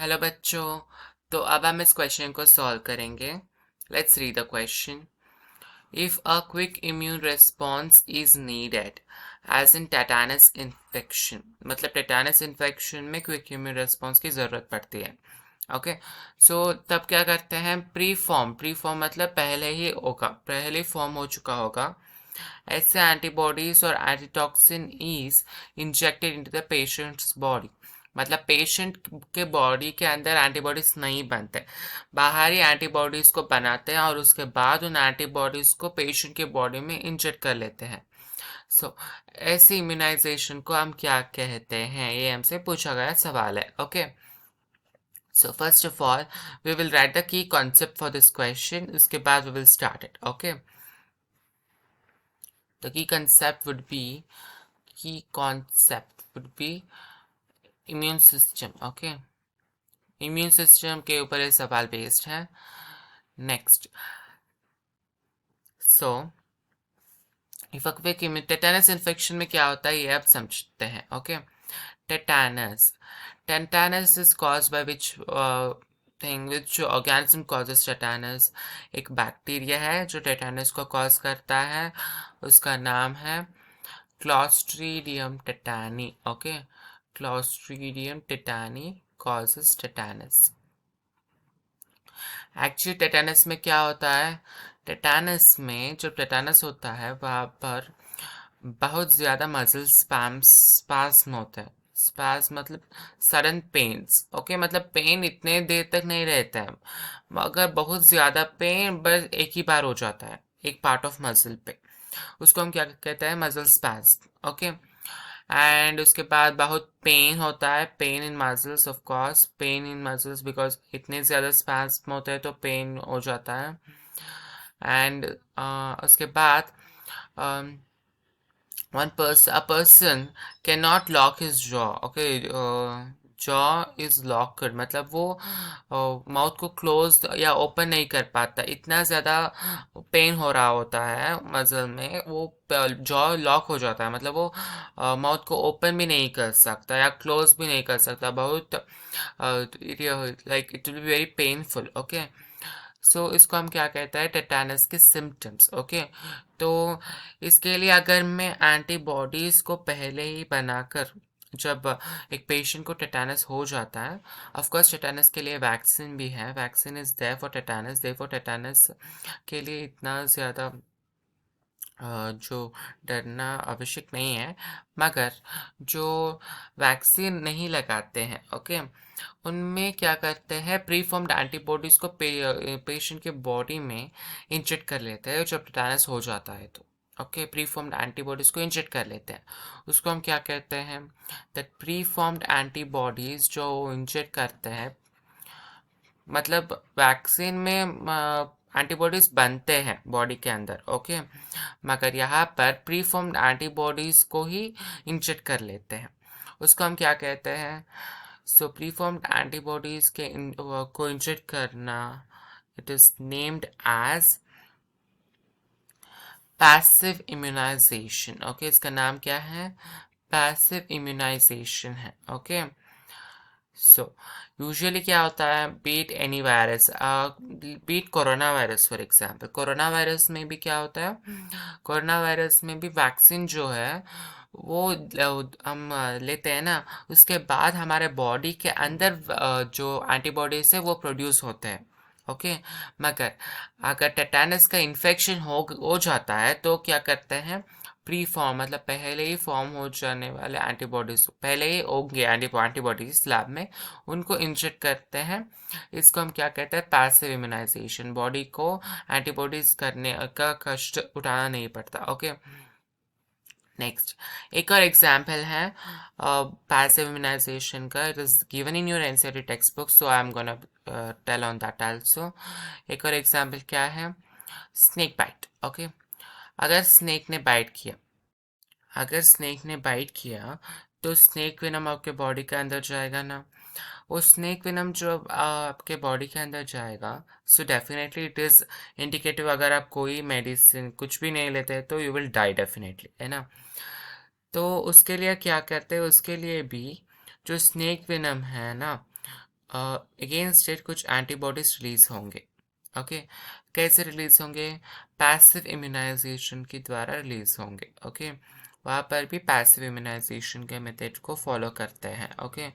Hello बच्चों। तो अब हम इस क्वेश्चन को सॉल्व करेंगे। Let's read the question. If a quick immune response is needed as in tetanus infection, मतलब टेटानस इन्फेक्शन में क्विक इम्यून रिस्पॉन्स की ज़रूरत पड़ती है। ओके, सो तब क्या करते हैं? प्री फॉर्म मतलब पहले ही होगा, पहले फॉर्म हो चुका होगा। ऐसे एंटीबॉडीज और antitoxin is injected into the patients body, मतलब पेशेंट के बॉडी के अंदर एंटीबॉडीज नहीं बनते, बाहरी एंटीबॉडीज को बनाते हैं और उसके बाद उन एंटीबॉडीज को पेशेंट के बॉडी में इंजेक्ट कर लेते हैं। सो ऐसी इम्यूनाइजेशन को हम क्या कहते हैं, ये हमसे पूछा गया सवाल है। Okay, so first of all we will write the key concept for this question, उसके बाद we will start it. Okay, the key concept would be key concept would be immune system. Okay, immune system के ऊपर ये सवाल based है। Next, so if a quick tetanus infection में क्या होता है ये आप समझते हैं। Okay, tetanus tetanus is cause by which thing, which organism causes tetanus. एक बैक्टीरिया है जो टेटानस को कॉज करता है, उसका नाम है Clostridium tetani. Okay, Clostridium tetani causes tetanus। Actually tetanus में क्या होता है? टेटानस में जब टेटानस होता है वहाँ पर बहुत ज़्यादा मसल स्पास्म होता है। स्पास्म मतलब सडन पेन्स। ओके, मतलब पेन इतने देर तक नहीं रहता है, मगर बहुत ज़्यादा पेन बस एक ही बार हो जाता है एक पार्ट ऑफ मसल पे, उसको हम क्या कहते हैं? Muscle spasm. ओके, एंड उसके बाद बहुत पेन होता है, pain in muscles, of course pain in muscles because इतने ज़्यादा स्पैस्म होते हैं तो पेन हो जाता है। एंड उसके बाद a person cannot lock his jaw. Okay, jaw is locked, मतलब वो माउथ को क्लोज या ओपन नहीं कर पाता, इतना ज़्यादा पेन हो रहा होता है मसल में, वो जॉ लॉक हो जाता है, मतलब वो माउथ को ओपन भी नहीं कर सकता या क्लोज भी नहीं कर सकता, बहुत like it will be very painful. Okay, so इसको हम क्या कहते हैं? टेटानस के सिम्टम्स। ओके, तो इसके लिए अगर मैं एंटीबॉडीज़ को पहले ही बनाकर, जब एक पेशेंट को टेटानस हो जाता है, ऑफ कोर्स टेटानस के लिए वैक्सीन भी है, vaccine is there for tetanus, there for tetanus के लिए इतना ज़्यादा जो डरना आवश्यक नहीं है। मगर जो वैक्सीन नहीं लगाते हैं, ओके, उनमें क्या करते हैं? प्री फॉर्म्ड एंटीबॉडीज़ को पेशेंट के बॉडी में इंजेक्ट कर लेते हैं जब टेटानस हो जाता है तो। ओके, प्री फॉर्म्ड एंटीबॉडीज़ को इंजेक्ट कर लेते हैं, उसको हम क्या कहते हैं? दैट प्री फॉर्म्ड एंटीबॉडीज़ जो इंजेक्ट करते हैं, मतलब वैक्सीन में एंटीबॉडीज बनते हैं बॉडी के अंदर। ओके, मगर यहाँ पर प्री फॉर्म्ड एंटीबॉडीज को ही इंजेक्ट कर लेते हैं, उसको हम क्या कहते हैं? सो प्री फॉर्म्ड एंटीबॉडीज के को इंजेक्ट करना, it is named as passive immunization. Okay, इसका नाम क्या है? पैसिव इम्यूनाइजेशन है। ओके, सो यूजुअली क्या होता है? Beat any virus, beat corona virus for example, corona virus में भी क्या होता है? कोरोना वायरस में भी वैक्सीन जो है वो हम लेते हैं ना, उसके बाद हमारे बॉडी के अंदर जो एंटीबॉडीज है वो प्रोड्यूस होते हैं। ओके, मगर अगर टेटानस का इन्फेक्शन हो जाता है तो क्या करते हैं? प्री फॉर्म मतलब पहले ही फॉर्म हो जाने वाले एंटीबॉडीज, पहले ही होंगे एंटीबॉडीज लैब में, उनको इंजेक्ट करते हैं। इसको हम क्या कहते हैं? Passive immunization. बॉडी को एंटीबॉडीज करने का कष्ट उठाना नहीं पड़ता। ओके, नेक्स्ट एक और एग्जाम्पल है पैसिव इम्यूनाइजेशन का, it is given in your NCERT text book, so I am gonna tell on that also. एक और एग्जाम्पल क्या है? Snake bite. ओके, अगर स्नेक ने बाइट किया, अगर स्नेक ने बाइट किया तो स्नेक वेनम आपके बॉडी के अंदर जाएगा ना, वो स्नेक वेनम जो आपके बॉडी के अंदर जाएगा, so definitely it is indicative, अगर आप कोई मेडिसिन कुछ भी नहीं लेते तो यू विल डाई डेफिनेटली, है ना। तो उसके लिए क्या करते हैं? उसके लिए भी जो स्नेक वेनम है ना, अगेंस्ट इट कुछ एंटीबॉडीज रिलीज होंगे। ओके, कैसे रिलीज होंगे? पैसिव इम्यूनाइजेशन के द्वारा रिलीज होंगे। ओके, वहाँ पर भी पैसिव इम्यूनाइजेशन के मेथड को फॉलो करते हैं। Okay,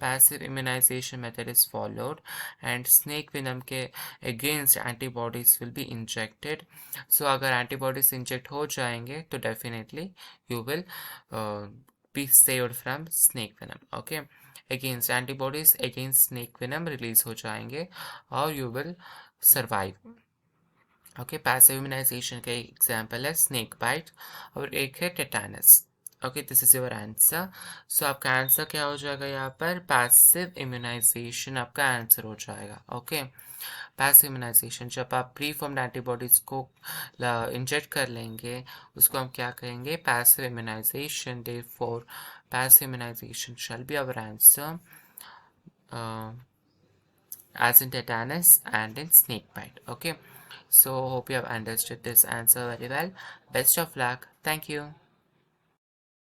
passive immunisation method is followed and snake venom के against antibodies will be injected. So अगर एंटीबॉडीज इंजेक्ट हो जाएंगे तो definitely you will be saved from snake venom. Okay, against antibodies against snake venom release हो जाएंगे और you will survive. Okay, passive immunisation का example है स्नेक बाइट और एक है tetanus. Okay, this is your answer. So आपका answer क्या हो जाएगा? यहाँ पर पैसिव इम्यूनाइजेशन आपका आंसर हो जाएगा। ओके, पैसिव इम्यूनाइजेशन, जब आप प्री फॉर्म्ड एंटीबॉडीज को इंजेक्ट कर लेंगे उसको हम क्या कहेंगे? Passive immunization. Therefore passive immunization shall be our answer as in tetanus and in snake bite. Okay, so hope you have understood this answer very well. Best of luck. Thank you.